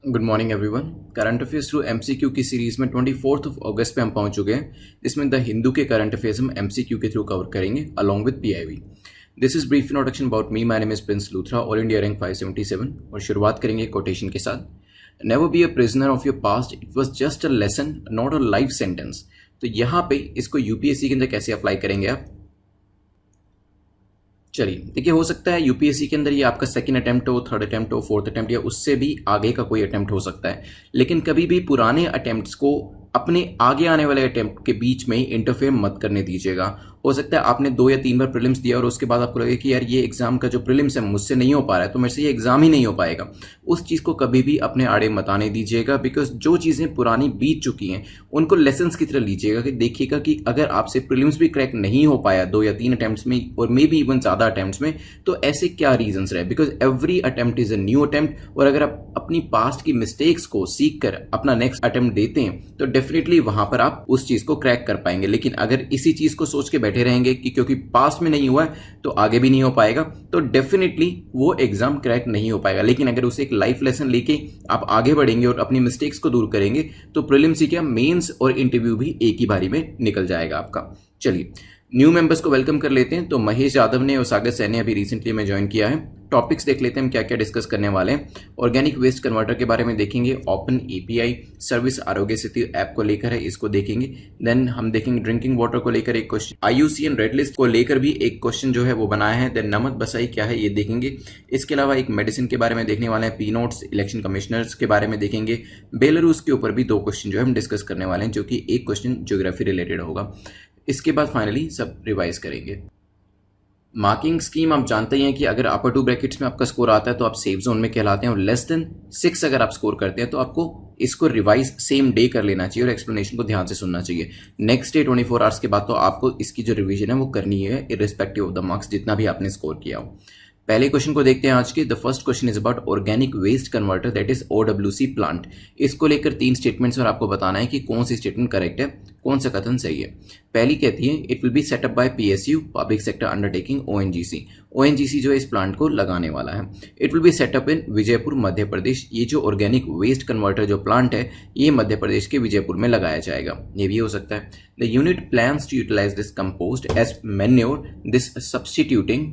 Good morning everyone. Current affairs through MCQ की series में 24 अगस्त पे हम पहुंच चुके हैं, जिसमें द हिंदू के करंट अफेयर्स हम एमसीक्यू के थ्रू कवर करेंगे along with PIB. This is brief introduction about me. My name is Prince Luthra, all India rank 577। और शुरुआत करेंगे कोटेशन के साथ। Never be a prisoner of your past, it was just a lesson not a life sentence. तो यहाँ पे इसको UPSC के अंदर कैसे अप्लाई करेंगे आप? चलिए देखिए, हो सकता है यूपीएससी के अंदर ये आपका सेकंड अटेम्प्ट हो, थर्ड अटेम्प्ट हो, फोर्थ अटेम्प्ट या उससे भी आगे का कोई अटेम्प्ट हो सकता है। लेकिन कभी भी पुराने अटेम्प्ट्स को अपने आगे आने वाले अटेम्प्ट के बीच में इंटरफेयर मत करने दीजिएगा। हो सकता है आपने 2 या 3 बार प्रीलिम्स दिया और उसके बाद आपको लगे कि यार ये एग्जाम का जो प्रीलिम्स है मुझसे नहीं हो पा रहा है, तो मेरे से ये एग्जाम ही नहीं हो पाएगा। उस चीज़ को कभी भी अपने आड़े मत आने दीजिएगा, बिकॉज जो चीज़ें पुरानी बीत चुकी हैं उनको लेसन्स की तरह लीजिएगा कि देखिएगा कि अगर आपसे प्रीलिम्स भी क्रैक नहीं हो पाया 2 या 3 अटेम्प्ट्स में और मे बी इवन ज़्यादा अटेम्प्ट्स में, तो ऐसे क्या रीजंस रहे। Because every attempt is a new attempt, और अगर आप अपनी पास्ट की मिस्टेक्स को सीख कर अपना नेक्स्ट अटेम्प्ट देते हैं तो डेफिनेटली वहां पर आप उस चीज को क्रैक कर पाएंगे। लेकिन अगर इसी चीज को सोच के बैठे रहेंगे कि क्योंकि पास्ट में नहीं हुआ है तो आगे भी नहीं हो पाएगा, तो डेफिनेटली वो एग्जाम क्रैक नहीं हो पाएगा। लेकिन अगर उसे एक लाइफ लेसन लेके आप आगे बढ़ेंगे और अपनी मिस्टेक्स को दूर करेंगे तो प्रीलिम्स ही क्या, मेंस और इंटरव्यू भी एक ही बारी में निकल जाएगा आपका। चलिए न्यू मेंबर्स को वेलकम कर लेते हैं। तो महेश यादव ने और सागर सैन ने अभी रिसेंटली में ज्वाइन किया है। टॉपिक्स देख लेते हैं हम क्या क्या डिस्कस करने वाले हैं। ऑर्गेनिक वेस्ट कन्वर्टर के बारे में देखेंगे, open API service Aarogya Setu app को लेकर है, इसको देखेंगे। देन हम देखेंगे ड्रिंकिंग वाटर को लेकर एक क्वेश्चन, आईयूसीएन रेड लिस्ट को लेकर भी एक क्वेश्चन जो है वो बनाया है। देन नमक बसाई क्या है ये देखेंगे। इसके अलावा एक मेडिसिन के बारे में देखने वाले हैं, पी नोट्स इलेक्शन कमिश्नर्स के बारे में देखेंगे। बेलारूस के ऊपर भी 2 क्वेश्चन जो है हम डिस्कस करने वाले हैं, जो कि एक क्वेश्चन ज्योग्राफी रिलेटेड होगा। इसके बाद फाइनली सब रिवाइज करेंगे। मार्किंग स्कीम आप जानते ही हैं कि अगर अपर 2 ब्रैकेट्स में आपका स्कोर आता है तो आप सेफ जोन में कहलाते हैं, और लेस देन 6 अगर आप स्कोर करते हैं तो आपको इसको रिवाइज सेम डे कर लेना चाहिए और एक्सप्लेनेशन को ध्यान से सुनना चाहिए। नेक्स्ट डे 24 आवर्स के बाद तो आपको इसकी जो रिवीजन है वो करनी है, इर्रिस्पेक्टिव ऑफ द मार्क्स जितना भी आपने स्कोर किया हो। पहले क्वेश्चन को देखते हैं आज के। The first question is about organic waste converter, that is OWC plant. इसको लेकर 3 स्टेटमेंट्स और आपको बताना है कि कौन सी स्टेटमेंट करेक्ट है, कौन सा कथन सही है। पहली कहती है it will be set up by PSU, public sector undertaking, ONGC. ONGC जो है इस प्लांट को लगाने वाला है। It will be set up in Vijaypur Madhya Pradesh. ये जो ऑर्गेनिक वेस्ट कन्वर्टर जो प्लांट है ये मध्य प्रदेश के विजयपुर में लगाया जाएगा, ये भी हो सकता है। The unit plans to utilise this compost as manure, this substituting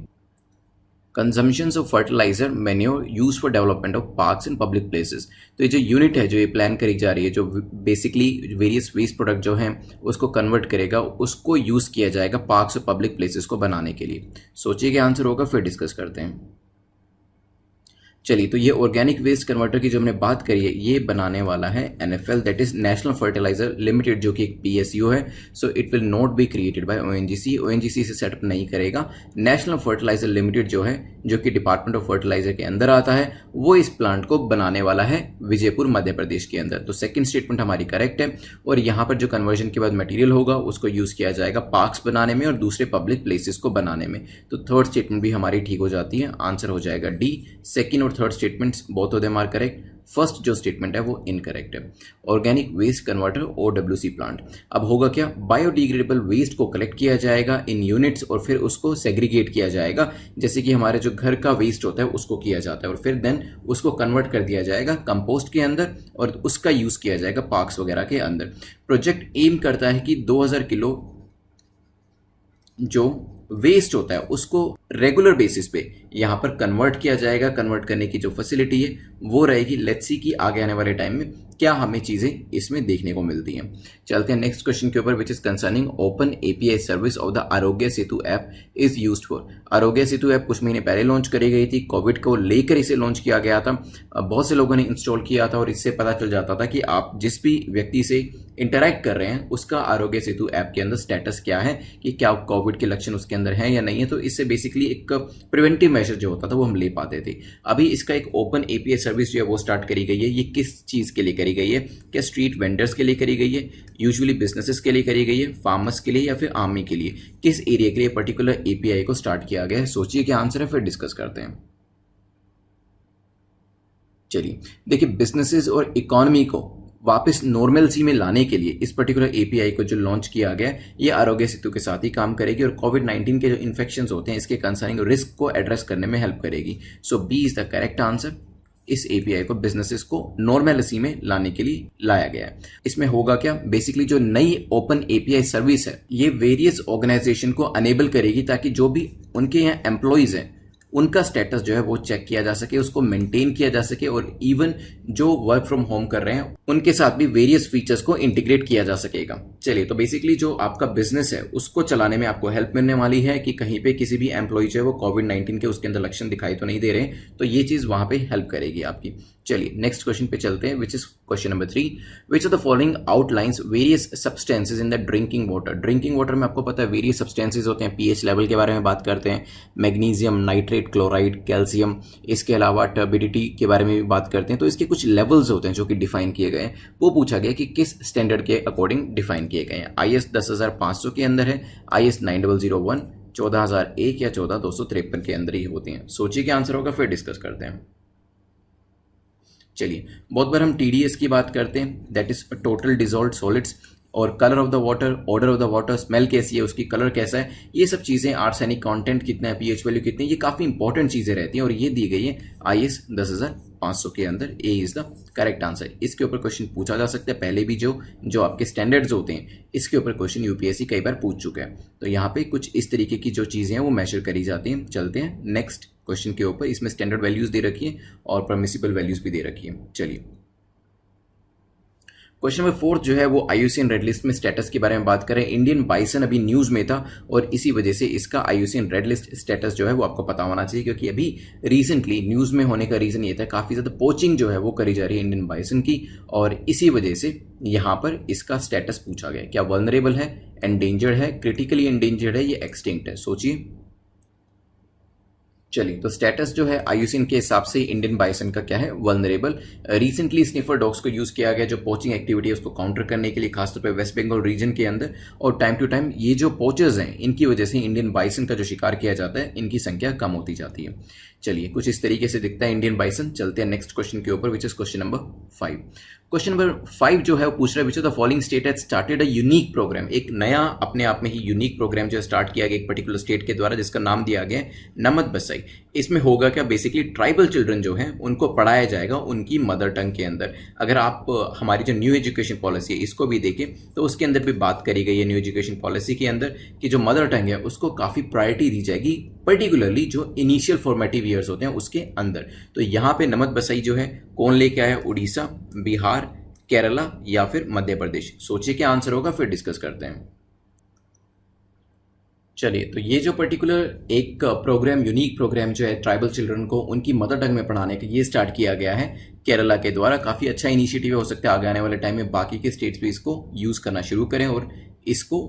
consumptions of fertiliser manure use for development of parks and public places. तो ये जो यूनिट है जो ये प्लान करी जा रही है, जो बेसिकली वेरियस वेस्ट प्रोडक्ट जो हैं उसको कन्वर्ट करेगा, उसको यूज किया जाएगा पार्क्स और पब्लिक प्लेसेस को बनाने के लिए। सोचिए क्या आंसर होगा, फिर डिस्कस करते हैं। चलिए, तो ये ऑर्गेनिक वेस्ट कन्वर्टर की जो हमने बात करी है ये बनाने वाला है NFL, that is national fertiliser limited, जो कि एक पीएसयू है। So it will not be created by ONGC. ONGC से सेटअप नहीं करेगा। नेशनल फर्टिलाइजर लिमिटेड जो है, जो कि डिपार्टमेंट ऑफ फर्टिलाइजर के अंदर आता है, वो इस प्लांट को बनाने वाला है विजयपुर मध्य प्रदेश के अंदर। तो सेकंड स्टेटमेंट हमारी करेक्ट है। और यहाँ पर जो कन्वर्जन के बाद मटेरियल होगा उसको यूज किया जाएगा पार्क्स बनाने में और दूसरे पब्लिक प्लेसेस को बनाने में। तो थर्ड स्टेटमेंट भी हमारी ठीक हो जाती है, आंसर हो जाएगा डी। सेकंड और third statements both of them are correct. First जो स्टेटमेंट है वो इनकरेक्ट है। Organic waste converter OWC plant. अब होगा क्या, बायोडिग्रेडेबल वेस्ट को कलेक्ट किया जाएगा इन यूनिट्स और फिर उसको सेग्रीगेट किया जाएगा, जैसे कि हमारे जो घर का वेस्ट होता है उसको किया जाता है, और फिर देन उसको कन्वर्ट कर दिया जाएगा कंपोस्ट के अंदर और उसका यूज किया जाएगा पार्क्स वगैरह के अंदर। प्रोजेक्ट एम करता है कि 2000 किलो जो वेस्ट होता है उसको रेगुलर बेसिस पे यहाँ पर कन्वर्ट किया जाएगा। कन्वर्ट करने की जो फैसिलिटी है वो रहेगी। लेट्स सी कि आगे आने वाले टाइम में क्या हमें चीजें इसमें देखने को मिलती हैं। चलते हैं नेक्स्ट क्वेश्चन के ऊपर, which is concerning open API service of the Aarogya Setu app is used for. Aarogya Setu app कुछ महीने पहले लॉन्च करी गई थी, कोविड को लेकर इसे लॉन्च किया गया था। बहुत से लोगों ने इंस्टॉल किया था और इससे पता चल जाता था कि आप जिस भी व्यक्ति से इंटरैक्ट कर रहे हैं उसका आरोग्य सेतु ऐप के अंदर स्टेटस क्या है, कि क्या कोविड के लक्षण उसके अंदर हैं या नहीं है। तो इससे बेसिकली एक प्रिवेंटिव मेजर जो होता था वो हम ले पाते थे। अभी इसका एक ओपन एपीआई सर्विस जो है वो स्टार्ट करी गई है। ये किस चीज़ के लिए करी गई है? क्या स्ट्रीट वेंडर्स के लिए करी गई है, यूजुअली बिजनेसेस के लिए करी गई है, फार्मर्स के लिए, या फिर आर्मी के लिए? किस एरिया के लिए पर्टिकुलर एपीआई को स्टार्ट किया गया है? सोचिए क्या आंसर है, फिर डिस्कस करते हैं। चलिए देखिए, बिजनेसेस और इकोनॉमी को वापस नॉर्मलसी में लाने के लिए इस पर्टिकुलर एपीआई को जो लॉन्च किया गया ये आरोग्य सेतु के साथ ही काम करेगी और कोविड-19 के जो इन्फेक्शंस होते हैं इसके कंसर्निंग रिस्क को एड्रेस करने में हेल्प करेगी। So B is the correct answer. इस एपीआई को बिजनेसेस को नॉर्मलिटी में लाने के लिए लाया गया है। इसमें होगा क्या, बेसिकली जो नई ओपन एपीआई सर्विस है ये वेरियस ऑर्गेनाइजेशन को अनेबल करेगी ताकि जो भी उनके यहाँ एम्प्लॉयज हैं उनका स्टेटस जो है वो चेक किया जा सके, उसको मेंटेन किया जा सके और इवन जो वर्क फ्रॉम होम कर रहे हैं उनके साथ भी वेरियस फीचर्स को इंटीग्रेट किया जा सकेगा। चलिए, तो बेसिकली जो आपका बिजनेस है उसको चलाने में आपको हेल्प मिलने वाली है कि कहीं पे किसी भी एम्प्लॉय जो है वो कोविड-19 के उसके अंदर लक्षण दिखाई तो नहीं दे रहे, तो ये चीज वहां पे हेल्प करेगी आपकी। चलिए नेक्स्ट क्वेश्चन पे चलते हैं, विच is question number 3। Which of the following outlines various substances in the drinking water. Drinking water में आपको पता है वेरियस सब्सटेंसेस होते हैं, पीएच लेवल के बारे में बात करते हैं, मैग्नीशियम, नाइट्रेट, क्लोराइड, कैल्शियम, इसके अलावा टर्बिडिटी के बारे में भी बात करते हैं। तो इसके कुछ लेवल्स होते हैं जो कि डिफाइन किए गए हैं। वो पूछा गया कि किस स्टैंडर्ड के अकॉर्डिंग डिफाइन किए गए हैं। IS 10500 के अंदर है, IS 9001, 14001 या 14253 के अंदर ही होती हैं। सोचिए क्या आंसर होगा, फिर डिस्कस करते हैं। चलिए, बहुत बार हम TDS की बात करते हैं, that is total dissolved solids, और colour of the water, order of the water, smell कैसी है उसकी, कलर कैसा है, ये सब चीज़ें, आर्सेनिक कंटेंट कितना है, पीएच वैल्यू कितनी है, ये काफ़ी इंपॉर्टेंट चीज़ें रहती हैं और ये दी गई है IS 10500 के अंदर। A is the correct answer. इसके ऊपर क्वेश्चन पूछा जा सकता है, पहले भी जो आपके स्टैंडर्ड्स होते हैं इसके ऊपर क्वेश्चन यूपीएससी कई बार पूछ चुका है। तो यहाँ पे कुछ इस तरीके की जो चीज़ें हैं वो मेजर करी जाती हैं। चलते हैं नेक्स्ट क्वेश्चन के ऊपर। इसमें स्टैंडर्ड वैल्यूज दे रखी है और परमिसिबल वैल्यूज भी दे रखी है। चलिए, क्वेश्चन नंबर 4 जो है वो IUCN रेड लिस्ट में स्टेटस के बारे में बात करें। इंडियन बाइसन अभी न्यूज़ में था और इसी वजह से इसका IUCN रेड लिस्ट स्टेटस जो है वो आपको पता होना चाहिए, क्योंकि अभी रिसेंटली न्यूज़ में होने का रीज़न ये था काफ़ी ज़्यादा पोचिंग जो है वो करी जा रही है इंडियन बाइसन की, और इसी वजह से यहाँ पर इसका स्टेटस पूछा गया। क्या वल्नरेबल है, एंडेंजर्ड है, क्रिटिकली एंडेंजर्ड है, ये एक्सटिंक्ट है? सोचिए। चलिए, तो स्टेटस जो है IUCN के हिसाब से इंडियन बाइसन का क्या है, वल्नरेबल। रिसेंटली स्निफर डॉग्स को यूज किया गया जो पोचिंग एक्टिविटी है उसको काउंटर करने के लिए, खासतौर पे वेस्ट बंगाल रीजन के अंदर, और टाइम टू टाइम ये जो पोचर्स हैं इनकी वजह से इंडियन बाइसन का जो शिकार किया जाता है इनकी संख्या कम होती जाती है। चलिए, कुछ इस तरीके से दिखता है इंडियन बाइसन। चलते हैं नेक्स्ट क्वेश्चन के ऊपर, which is question number 5। Question number 5 जो है वो पूछ रहा है, which of the following state has started a unique programme. एक नया अपने आप में ही यूनिक प्रोग्राम जो है स्टार्ट किया गया एक पर्टिकुलर स्टेट के द्वारा, जिसका नाम दिया गया है नमद बसाई। इसमें होगा क्या, बेसिकली ट्राइबल चिल्ड्रन जो हैं उनको पढ़ाया जाएगा उनकी मदर टंग के अंदर। अगर आप हमारी जो न्यू एजुकेशन पॉलिसी है इसको भी देखें तो उसके अंदर भी बात करी गई है न्यू एजुकेशन पॉलिसी के अंदर कि जो मदर टंग है उसको काफ़ी प्रायोरिटी दी जाएगी, पर्टिकुलरली जो इनिशियल फॉर्मेटिव ईयर्स होते हैं उसके अंदर। तो यहाँ पे नमद बसाई जो है कौन लेके आया, उड़ीसा, बिहार, केरला या फिर मध्य प्रदेश? सोचिए क्या आंसर होगा, फिर डिस्कस करते हैं। चलिए, तो ये जो पर्टिकुलर एक प्रोग्राम, यूनिक प्रोग्राम जो है ट्राइबल चिल्ड्रन को उनकी मदर टंग में पढ़ाने का, ये स्टार्ट किया गया है केरला के द्वारा। काफ़ी अच्छा इनिशिएटिव हो सकता है, आगे आने वाले टाइम में बाकी के स्टेट्स भी इसको यूज़ करना शुरू करें और इसको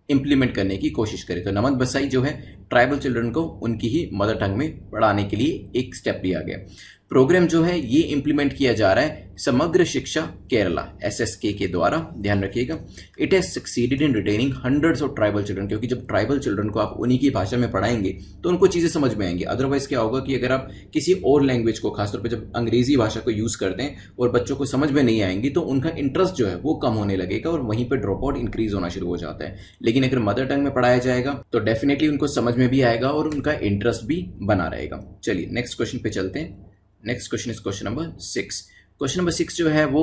इंप्लीमेंट करने की कोशिश करें। तो नमद बसाई जो है ट्राइबल चिल्ड्रन को उनकी ही मदर टंग में पढ़ाने के लिए एक स्टेप लिया गया। प्रोग्राम जो है ये इंप्लीमेंट किया जा रहा है समग्र शिक्षा केरला SSK के द्वारा, ध्यान रखिएगा। It has succeeded in retaining hundreds of tribal children, क्योंकि जब ट्राइबल चिल्ड्रन को आप उन्हीं की भाषा में पढ़ाएंगे तो उनको चीज़ें समझ में आएंगी। अदरवाइज क्या होगा कि अगर आप किसी और लैंग्वेज को, खासतौर पर जब अंग्रेजी भाषा को यूज़ करते हैं और बच्चों को समझ में नहीं आएंगी तो उनका इंटरेस्ट जो है वो कम होने लगेगा और वहीं पर ड्रॉप आउट इंक्रीज होना शुरू हो जाता है। लेकिन अगर मदर टंग में पढ़ाया जाएगा तो डेफिनेटली उनको समझ में भी आएगा और उनका इंटरेस्ट भी बना रहेगा। चलिए नेक्स्ट क्वेश्चन पे चलते हैं। Next question is question number 6। Question number 6 जो है वो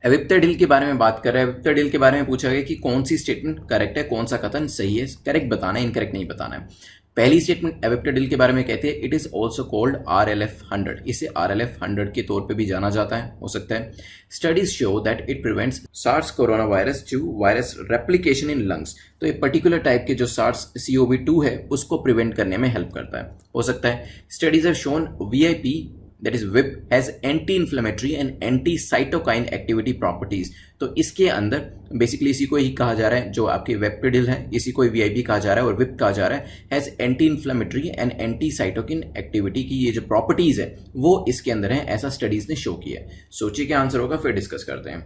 एविप्टेडिल के बारे में बात कर रहा है। एविप्टेडिल के बारे में पूछा गया कि कौन सी स्टेटमेंट करेक्ट है, कौन सा कथन सही है, करेक्ट बताना है, इनकरेक्ट नहीं बताना है। पहली स्टेटमेंट एविप्टेडिल के बारे में कहते हैं it is also called RLF-100, इसे RLF-100 के तौर पे भी जाना जाता है, हो सकता है। Studies show that it prevents SARS corona virus 2 virus replication in lungs. तो एक पर्टिकुलर टाइप के जो सार्स CoV-2 है उसको प्रिवेंट करने में हेल्प करता है, हो सकता है। Studies have shown VIP that is VIP has anti-inflammatory and anti-cytokine activity properties। तो इसके अंदर बेसिकली इसी को ही कहा जा रहा है, जो आपके वेप्टिडिल है इसी को VIP कहा जा रहा है और विप कहा जा रहा है, has anti-inflammatory and anti-cytokinin activity की ये जो प्रॉपर्टीज है वो इसके अंदर है, ऐसा स्टडीज ने शो किया है। सोचिए क्या आंसर होगा, फिर डिस्कस करते हैं।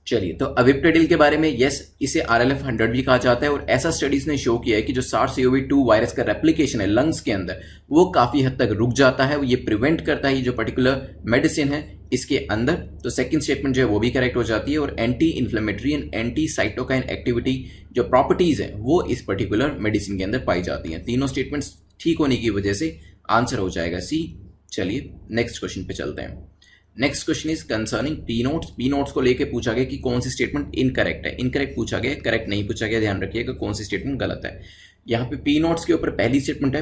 चलिए, तो एविप्टेडिल के बारे में यस, इसे RLF-100 भी कहा जाता है और ऐसा स्टडीज ने शो किया है कि जो SARS-CoV-2 वायरस का रेप्लिकेशन है लंग्स के अंदर वो काफ़ी हद तक रुक जाता है, ये प्रिवेंट करता है। ये जो पर्टिकुलर मेडिसिन है इसके अंदर, तो सेकंड स्टेटमेंट जो है वो भी करेक्ट हो जाती है। और anti inflammatory and anti cytokine activity जो प्रॉपर्टीज है वो इस पर्टिकुलर मेडिसिन के अंदर पाई जाती हैं। तीनों स्टेटमेंट्स ठीक होने की वजह से आंसर हो जाएगा सी। चलिए नेक्स्ट क्वेश्चन पे चलते हैं। Next question is concerning P notes. P notes को लेके पूछा गया कि कौन सी स्टेटमेंट इनकरेक्ट है। इनकरेक्ट पूछा गया, करेक्ट नहीं पूछा गया। ध्यान रखिएगा कौन सी स्टेटमेंट गलत है। यहाँ पे पी नोट्स के ऊपर पहली स्टेटमेंट है,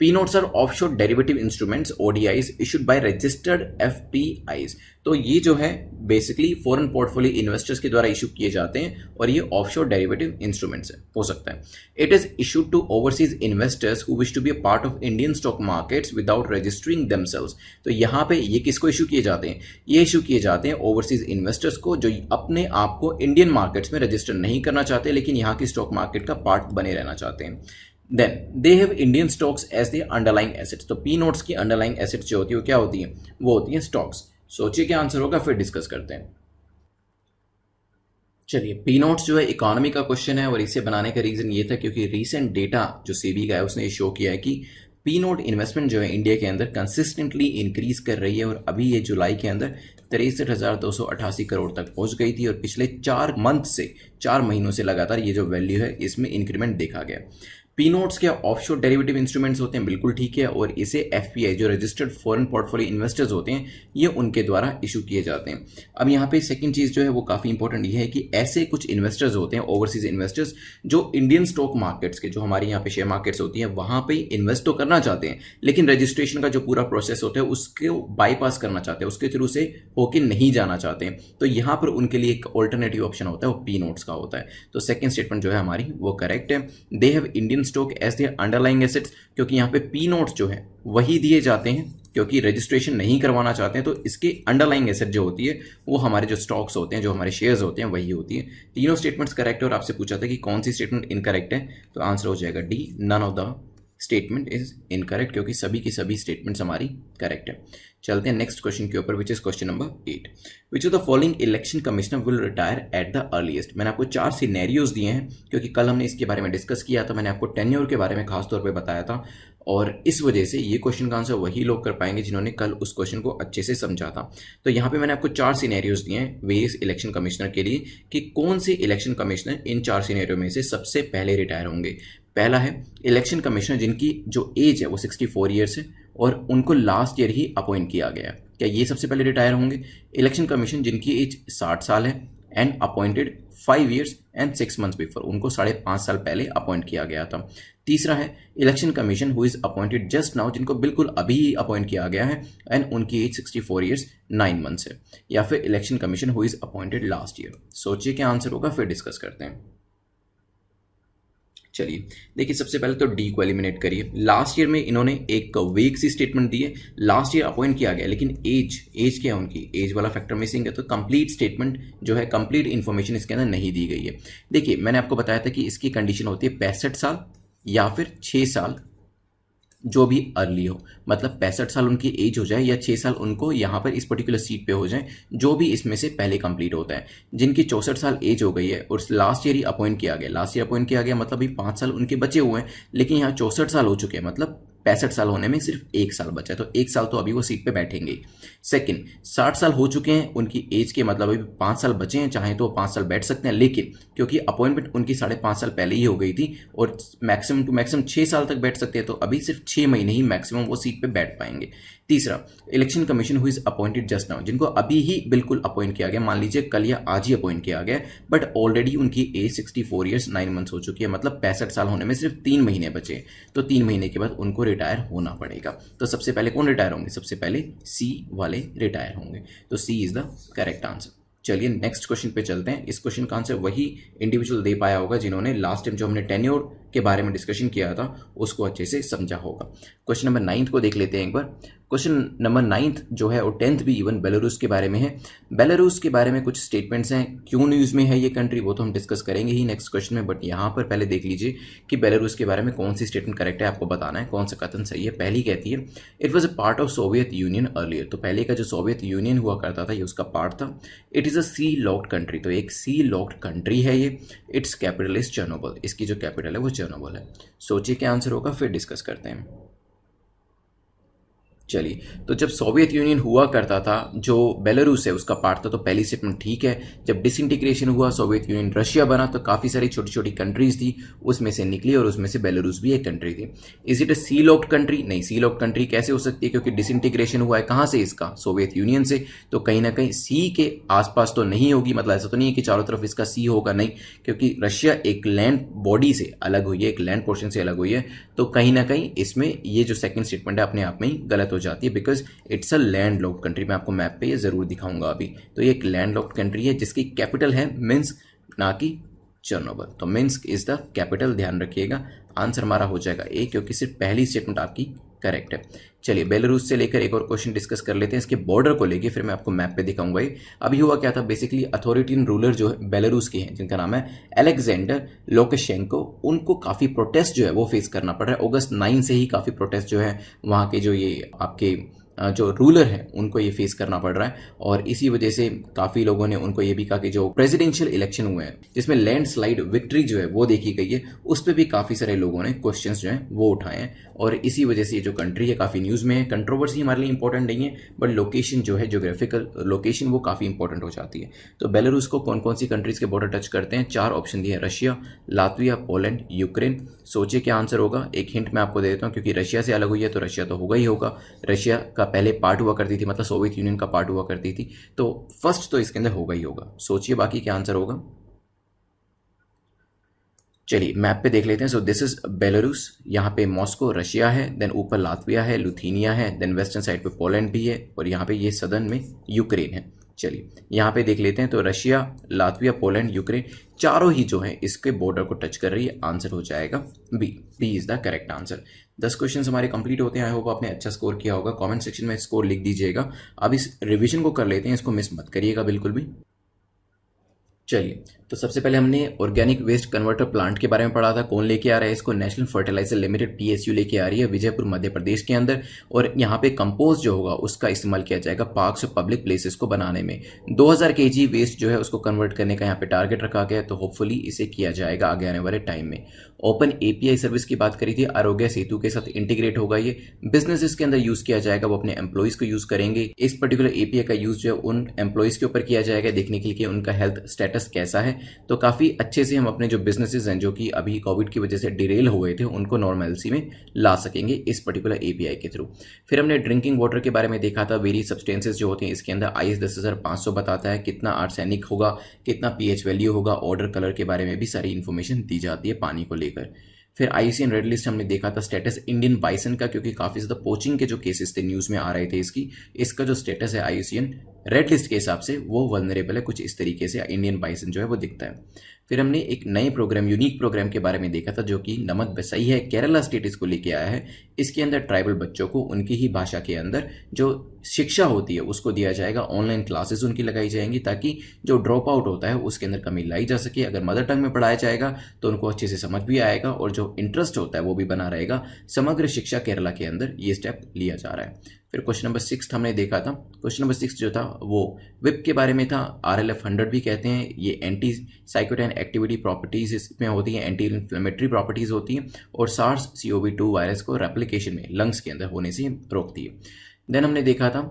P notes are offshore derivative instruments ODIs issued by registered FPIs। तो ये जो है बेसिकली फॉरेन पोर्टफोलियो इन्वेस्टर्स के द्वारा इशू किए जाते हैं और ये ऑफशोर डेरिवेटिव इंस्ट्रूमेंट्स हो सकता है। It is issued to overseas investors who wish to be a part of Indian stock markets without registering themselves. तो यहाँ पे ये किसको इशू किए जाते हैं? ये इशू किए जाते हैं ओवरसीज इन्वेस्टर्स को जो अपने आप को इंडियन मार्केट्स में रजिस्टर नहीं करना चाहते लेकिन यहाँ की स्टॉक मार्केट का पार्ट बने रहना चाहते हैं। Then they have Indian stocks as the underlying assets. तो पी नोट्स की अंडरलाइंग एसेट्स जो होती है वो क्या होती है? वो होती है स्टॉक्स। सोचिए क्या आंसर होगा, फिर डिस्कस करते हैं। चलिए, पी नोट्स जो है इकोनॉमी का क्वेश्चन है और इसे बनाने का रीजन ये था क्योंकि रीसेंट डेटा जो सेबी का है उसने ये शो किया है कि पी नोट इन्वेस्टमेंट जो है इंडिया के अंदर कंसिस्टेंटली इंक्रीज कर रही है और अभी ये जुलाई के अंदर 63,288 करोड़ तक पहुंच गई थी और पिछले 4 महीनों से लगातार ये जो वैल्यू है इसमें इंक्रीमेंट देखा गया। पी नोट्स क्या ऑफशोर डेरिवेटिव इंस्ट्रूमेंट्स होते हैं? बिल्कुल ठीक है। और इसे FPI जो रजिस्टर्ड फॉरेन पोर्टफोलियो इन्वेस्टर्स होते हैं ये उनके द्वारा इशू किए जाते हैं। अब यहाँ पे सेकंड चीज़ जो है वो काफ़ी इंपॉर्टेंट ये है कि ऐसे कुछ इन्वेस्टर्स होते हैं ओवरसीज इन्वेस्टर्स जो इंडियन स्टॉक मार्केट्स के जो हमारे यहाँ पे शेयर मार्केट्स होती हैं वहाँ पे इन्वेस्ट तो करना चाहते हैं लेकिन रजिस्ट्रेशन का जो पूरा प्रोसेस होता है उसको बाईपास करना चाहते हैं, उसके थ्रू से होके नहीं जाना चाहते हैं। तो यहाँ पर उनके लिए एक ऑल्टरनेटिव ऑप्शन होता है वो पी नोट्स का होता है। तो सेकेंड स्टेटमेंट जो है हमारी वो करेक्ट है। They have Indian stock as the underlying assets, क्योंकि यहाँ पे पी नोट्स जो है वही दिए जाते हैं क्योंकि रजिस्ट्रेशन नहीं करवाना चाहते हैं। तो इसके अंडरलाइंग एसेट जो होती है वो हमारे जो स्टॉक्स होते हैं, जो हमारे शेयर्स होते हैं वही होती है। तीनों स्टेटमेंट्स करेक्ट है और आपसे पूछा था कि कौन सी स्टेटमेंट इनकरेक्ट है, तो आंसर हो जाएगा D, none of the statement is incorrect, क्योंकि सभी की सभी स्टेटमेंट्स हमारी करेक्ट है। चलते हैं नेक्स्ट क्वेश्चन के ऊपर, which is question number 8। Which of the following election commissioner will retire at the earliest. मैंने आपको 4 सिनेरियोज दिए हैं क्योंकि कल हमने इसके बारे में डिस्कस किया था। मैंने आपको टेन्योर के बारे में खास तौर पे बताया था और इस वजह से ये क्वेश्चन का आंसर वही लोग कर पाएंगे जिन्होंने कल उस क्वेश्चन को अच्छे से समझा था। तो यहाँ पे मैंने आपको 4 सिनेरियोज दिए हैं वेरियस इलेक्शन कमिश्नर के लिए कि कौन से इलेक्शन कमिश्नर इन 4 सिनेरियो में से सबसे पहले रिटायर होंगे। पहला है इलेक्शन कमिश्नर जिनकी जो एज है वो 64 ईयर्स है और उनको लास्ट ईयर ही अपॉइंट किया गया। क्या ये सबसे पहले रिटायर होंगे? इलेक्शन कमीशन जिनकी एज 60 साल है and appointed 5 years and 6 months before, उनको 5.5 साल पहले अपॉइंट किया गया था। तीसरा है election commission who is appointed just now, जिनको बिल्कुल अभी ही अपॉइंट किया गया है एंड उनकी एज 64 ईयर्स 9 मंथ्स है। या फिर election commission who is appointed last year. सोचिए क्या आंसर होगा, फिर डिस्कस करते हैं। चलिए देखिए, सबसे पहले तो डी को एलिमिनेट करिए। लास्ट ईयर में इन्होंने एक वेग सी स्टेटमेंट दी है, लास्ट ईयर अपॉइंट किया गया लेकिन एज क्या है उनकी, एज वाला फैक्टर मिसिंग है। तो कंप्लीट स्टेटमेंट जो है, कंप्लीट इन्फॉर्मेशन इसके अंदर नहीं दी गई है। देखिए मैंने आपको बताया था कि इसकी कंडीशन होती है 65 साल या फिर 6 साल जो भी अर्ली हो, मतलब 65 साल उनकी एज हो जाए या 6 साल उनको यहाँ पर इस पर्टिकुलर सीट पे हो जाए, जो भी इसमें से पहले कंप्लीट होता है। जिनकी 64 साल एज हो गई है और लास्ट ईयर ही अपॉइंट किया गया, लास्ट ईयर अपॉइंट किया गया मतलब अभी 5 साल उनके बचे हुए हैं, लेकिन यहाँ 64 साल हो चुके हैं, मतलब 65 साल होने में सिर्फ 1 साल बचा है, तो 1 साल तो अभी वो सीट पे बैठेंगे। सेकंड, 60 साल हो चुके हैं उनकी एज के, मतलब अभी 5 साल बचे हैं, चाहे तो 5 साल बैठ सकते हैं, लेकिन क्योंकि अपॉइंटमेंट उनकी 5.5 साल पहले ही हो गई थी और मैक्सिमम टू मैक्सिमम 6 साल तक बैठ सकते हैं, तो अभी सिर्फ 6 महीने ही मैक्सिमम वो सीट पे बैठ पाएंगे। तीसरा, election commission who is appointed just now, जिनको अभी ही बिल्कुल अपॉइंट किया गया, मान लीजिए कल या आज ही अपॉइंट किया गया, बट ऑलरेडी उनकी एज 64 ईयर्स 9 मंथ्स हो चुकी है, मतलब 65 साल होने में सिर्फ 3 महीने बचे, तो 3 महीने के बाद उनको रिटायर होना पड़ेगा। तो सबसे पहले कौन रिटायर होंगे? सबसे पहले सी वाले रिटायर होंगे, तो सी इज द करेक्ट आंसर। चलिए नेक्स्ट क्वेश्चन पे चलते हैं। इस क्वेश्चन का आंसर वही इंडिविजुअल दे पाया होगा जिन्होंने लास्ट टाइम जो हमने टेन्योर के बारे में डिस्कशन किया था उसको अच्छे से समझा होगा। क्वेश्चन नंबर 9 को देख लेते हैं एक बार। क्वेश्चन नंबर 9 जो है और 10th भी इवन बेलारूस के बारे में है। बेलारूस के बारे में कुछ स्टेटमेंट्स हैं, क्यों न्यूज़ में है ये कंट्री वो तो हम डिस्कस करेंगे ही नेक्स्ट क्वेश्चन में, बट यहाँ पर पहले देख लीजिए कि बेलारूस के बारे में कौन सी स्टेटमेंट करेक्ट है, आपको बताना है कौन सा कथन सही है। पहली कहती है it was a part of Soviet union earlier, तो पहले का जो सोवियत यूनियन हुआ करता था ये उसका पार्ट था। It is a sea locked country, तो एक सी लॉक्ड कंट्री है ये। इट्स कैपिटल इज चेर्नोबिल, इसकी जो कैपिटल है वो चेर्नोबिल है। सोचिए क्या आंसर होगा, फिर डिस्कस करते हैं। चलिए, तो जब सोवियत यूनियन हुआ करता था, जो बेलारूस है उसका पार्ट था, तो पहली स्टेटमेंट ठीक है। जब डिसइंटीग्रेशन हुआ, सोवियत यूनियन रशिया बना, तो काफ़ी सारी छोटी छोटी कंट्रीज थी, उसमें से निकली और उसमें से बेलारूस भी एक कंट्री थी। Is it a sea locked country? नहीं, सी लॉक्ड कंट्री कैसे हो सकती है, क्योंकि डिसइंटीग्रेशन हुआ है कहाँ से इसका, सोवियत यूनियन से, तो कहीं ना कहीं सी के आसपास तो नहीं होगी। मतलब ऐसा तो नहीं है कि चारों तरफ इसका सी होगा, नहीं, क्योंकि रशिया एक लैंड बॉडी से अलग हुई है, एक लैंड पोर्शन से अलग हुई है, तो कहीं ना कहीं इसमें ये जो सेकंड स्टेटमेंट है अपने आप में ही गलत हो जाती है, because it's a land locked country. मैं आपको मैप पे ये जरूर दिखाऊंगा अभी। तो ये एक लैंड लॉक्ड कंट्री है जिसकी कैपिटल है मिन्स्क, ना कि चेर्नोबिल। तो मिन्स्क इज द कैपिटल, ध्यान रखिएगा। आंसर हमारा हो जाएगा ए, क्योंकि सिर्फ पहली स्टेटमेंट आपकी करेक्ट है। चलिए, बेलारूस से लेकर एक और क्वेश्चन डिस्कस कर लेते हैं, इसके बॉर्डर को लेके, फिर मैं आपको मैप पे दिखाऊंगा। ये अभी हुआ क्या था, बेसिकली अथॉरिटियन रूलर जो है बेलारूस के हैं, जिनका नाम है अलेक्जेंडर लुकाशेंको, उनको काफ़ी प्रोटेस्ट जो है वो फेस करना पड़ रहा है। अगस्त 9 से ही काफ़ी प्रोटेस्ट जो है वहाँ के जो ये आपके जो रूलर है उनको ये फेस करना पड़ रहा है, और इसी वजह से काफ़ी लोगों ने उनको ये भी कहा कि जो प्रेसिडेंशियल इलेक्शन हुए हैं जिसमें लैंडस्लाइड विक्ट्री जो है वो देखी गई है, उस पर भी काफ़ी सारे लोगों ने क्वेश्चंस जो हैं वो उठाए हैं, और इसी वजह से ये जो कंट्री है काफ़ी न्यूज़ में है। कंट्रोवर्सी हमारे लिए इंपॉर्टेंट नहीं है, बट लोकेशन जो है, जोग्राफिकल लोकेशन, वो काफ़ी इंपॉर्टेंट हो जाती है। तो बेलारूस को कौन कौन सी कंट्रीज़ के बॉर्डर टच करते हैं? 4 ऑप्शन दिए हैं, रशिया, लातविया, पोलैंड, यूक्रेन। सोचिए क्या आंसर होगा। एक हिंट मैं आपको दे देता हूँ, क्योंकि रशिया से अलग हुई है तो रशिया तो होगा ही होगा। रशिया का पहले पार्ट हुआ करती थी, मतलब सोवियत यूनियन का पार्ट हुआ करती थी, तो फर्स्ट तो इसके अंदर होगा ही होगा। सोचिए बाकी क्या आंसर होगा। चलिए मैप पे देख लेते हैं। सो दिस इज बेलारूस, यहाँ पे मॉस्को रशिया है, देन ऊपर लातविया है, लुथीनिया है, देन वेस्टर्न साइड पे पोलैंड भी है, और यहाँ पे ये सदर्न में यूक्रेन है। चलिए यहाँ पे देख लेते हैं, तो रशिया, लातविया, पोलैंड, यूक्रेन, चारों ही जो है इसके बॉर्डर को टच कर रही है। आंसर हो जाएगा B. B is the correct answer. 10 question हमारे कंप्लीट होते हैं। आई होप आपने अच्छा स्कोर किया होगा। कमेंट सेक्शन में स्कोर लिख दीजिएगा। अब इस रिवीजन को कर लेते हैं, इसको मिस मत करिएगा बिल्कुल भी। चलिए, तो सबसे पहले हमने ऑर्गेनिक वेस्ट कन्वर्टर प्लांट के बारे में पढ़ा था। कौन लेके आ रहा है इसको? नेशनल फर्टिलाइजर लिमिटेड पीएसयू लेके आ रही है, विजयपुर मध्य प्रदेश के अंदर। और यहाँ पे कंपोस्ट जो होगा उसका इस्तेमाल किया जाएगा पार्क्स और पब्लिक प्लेसेस को बनाने में। 2000 kg वेस्ट जो है उसको कन्वर्ट करने का यहाँ पे टारगेट रखा गया है, तो होपफुली इसे किया जाएगा आगे आने वाले टाइम में। ओपन एपीआई सर्विस की बात करी थी, आरोग्य सेतु के साथ इंटीग्रेट होगा ये। बिजनेसेस के अंदर यूज किया जाएगा, वो अपने एम्प्लॉइज को यूज करेंगे। इस पर्टिकुलर एपीआई का यूज जो है उन एम्प्लॉइज के ऊपर किया जाएगा, देखने के लिए कि उनका हेल्थ स्टेटस कैसा है। तो काफ़ी अच्छे से हम अपने जो बिजनेसेस हैं जो कि अभी कोविड की वजह से डिरेल हो गए थे, उनको नॉर्मलसी में ला सकेंगे इस पर्टिकुलर एपीआई के थ्रू। फिर हमने ड्रिंकिंग वाटर के बारे में देखा था। वेरियस सब्सटेंसेस जो होते हैं इसके अंदर, IS 10500 बताता है कितना आर्सेनिक होगा, कितना पीएच वैल्यू होगा, ऑर्डर कलर के बारे में भी सारी इन्फॉर्मेशन दी जाती है पानी को लेकर। फिर IUCN रेड लिस्ट हमने देखा था, स्टेटस इंडियन बाइसन का, क्योंकि काफ़ी ज़्यादा पोचिंग के जो केसेस थे न्यूज़ में आ रहे थे इसका जो स्टेटस है IUCN रेड लिस्ट के हिसाब से वो वल्नरेबल है, कुछ इस तरीके से इंडियन बाइसन जो है वो दिखता है। फिर हमने एक नए प्रोग्राम, यूनिक प्रोग्राम के बारे में देखा था, जो कि नमक बसई है, केरला स्टेट इसको लेके आया है। इसके अंदर ट्राइबल बच्चों को उनकी ही भाषा के अंदर जो शिक्षा होती है उसको दिया जाएगा, ऑनलाइन क्लासेस उनकी लगाई जाएंगी, ताकि जो ड्रॉप आउट होता है उसके अंदर कमी लाई जा सके। अगर मदर टंग में पढ़ाया जाएगा तो उनको अच्छे से समझ भी आएगा, और जो इंटरेस्ट होता है वो भी बना रहेगा। समग्र शिक्षा केरला के अंदर ये स्टेप लिया जा रहा है। फिर क्वेश्चन नंबर 6 हमने देखा था। क्वेश्चन नंबर 6 जो था वो विप के बारे में था। RLF 100 भी कहते हैं। ये एंटी साइकोटाइन एक्टिविटी प्रॉपर्टीज इसमें होती हैं, एंटी इन्फ्लेमेटरी प्रॉपर्टीज होती हैं, और SARS-CoV-2 वायरस को रेप्लिकेशन में लंग्स के अंदर होने से रोकती है। देन हमने देखा था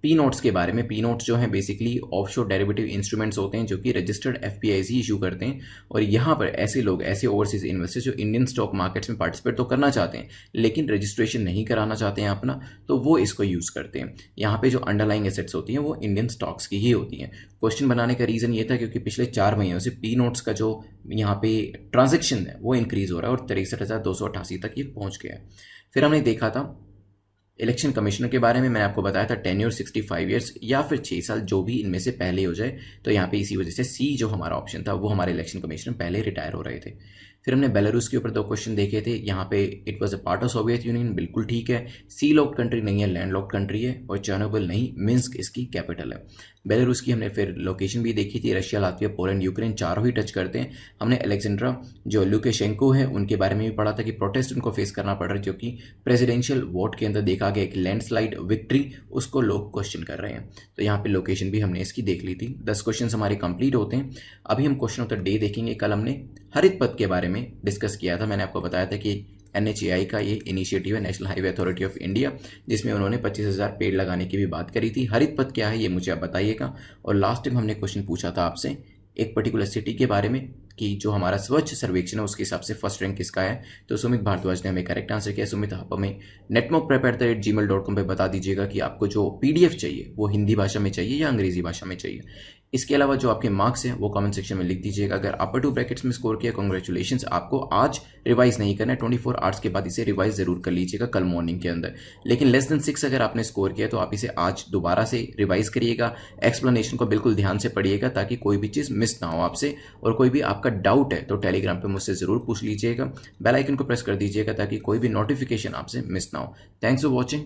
पी नोट्स के बारे में। पी नोट्स जो हैं बेसिकली ऑफशोर डेरिवेटिव इंस्ट्रूमेंट्स होते हैं जो कि रजिस्टर्ड एफपीआईज ही इशू करते हैं, और यहाँ पर ऐसे लोग, ऐसे ओवरसीज इन्वेस्टर्स जो इंडियन स्टॉक मार्केट्स में पार्टिसिपेट तो करना चाहते हैं लेकिन रजिस्ट्रेशन नहीं कराना चाहते हैं अपना, तो वो इसको यूज़ करते हैं। यहाँ पे जो अंडरलाइंग एसेट्स होती हैं वो इंडियन स्टॉक्स की ही होती हैं। क्वेश्चन बनाने का रीज़न ये था क्योंकि पिछले 4 महीनों से पी नोट्स का जो यहाँ पे ट्रांजेक्शन है वो इंक्रीज़ हो रहा है और 63,288 तक ये पहुँच गया है। फिर हमने देखा था इलेक्शन कमिश्नर के बारे में। मैंने आपको बताया था टेन्योर 65 ईयर्स या फिर 6 साल, जो भी इनमें से पहले हो जाए। तो यहाँ पे इसी वजह से सी जो हमारा ऑप्शन था वो हमारे इलेक्शन कमिश्नर पहले रिटायर हो रहे थे। फिर हमने बेलारूस के ऊपर 2 क्वेश्चन देखे थे। यहाँ पे it was a part of Soviet union, बिल्कुल ठीक है। सी लॉक्ड कंट्री नहीं है, लैंड लॉक्ड कंट्री है, और चेर्नोबिल नहीं, मिन्स्क इसकी कैपिटल है। बेलारूस की हमने फिर लोकेशन भी देखी थी, रशिया, लातविया, पोलैंड, यूक्रेन, चारों ही टच करते हैं। हमने अलेक्जेंड्रा जो लुकाशेंको है उनके बारे में भी पढ़ा था कि प्रोटेस्ट उनको फेस करना पड़ रहा है, जो कि प्रेसिडेंशियल वोट के अंदर देखा गया एक लैंडस्लाइड विक्ट्री, उसको लोग क्वेश्चन कर रहे हैं। तो यहाँ पे लोकेशन भी हमने इसकी देख ली थी। 10 क्वेश्चन हमारे कंप्लीट होते हैं। अभी हम क्वेश्चन ऑफ द डे देखेंगे। कल हमने हरित पथ के बारे में डिस्कस किया था। मैंने आपको बताया था कि NHAI का ये इनिशिएटिव है, national highway authority of India, जिसमें उन्होंने 25,000 पेड़ लगाने की भी बात करी थी। हरित पथ क्या है ये मुझे आप बताइएगा। और लास्ट टाइम हमने क्वेश्चन पूछा था आपसे एक पर्टिकुलर सिटी के बारे में कि जो हमारा स्वच्छ सर्वेक्षण है उसके हिसाब से फर्स्ट रैंक किसका है, तो सुमित भारद्वाज ने हमें करेक्ट आंसर किया। सुमित, आप हमें netmockprep@gmail.com पे बता दीजिएगा कि आपको जो PDF चाहिए वो हिंदी भाषा में चाहिए या अंग्रेजी भाषा में चाहिए। इसके अलावा जो आपके मार्क्स हैं वो कमेंट सेक्शन में लिख दीजिएगा। अगर अपर 2 ब्रैकेट्स में स्कोर किया, कॉन्ग्रेचुलेशन, आपको आज रिवाइज नहीं करना है, 24 आवर्स के बाद इसे रिवाइज जरूर कर लीजिएगा कल मॉर्निंग के अंदर। लेकिन लेस देन 6 अगर आपने स्कोर किया तो आप इसे आज दोबारा से रिवाइज करिएगा, एक्सप्लेनेशन को बिल्कुल ध्यान से पढ़िएगा ताकि कोई भी चीज़ मिस ना हो आपसे। और कोई भी आपका डाउट है तो टेलीग्राम पे मुझसे ज़रूर पूछ लीजिएगा। बेल आइकन को प्रेस कर दीजिएगा ताकि कोई भी नोटिफिकेशन आपसे मिस ना हो। Thanks for watching.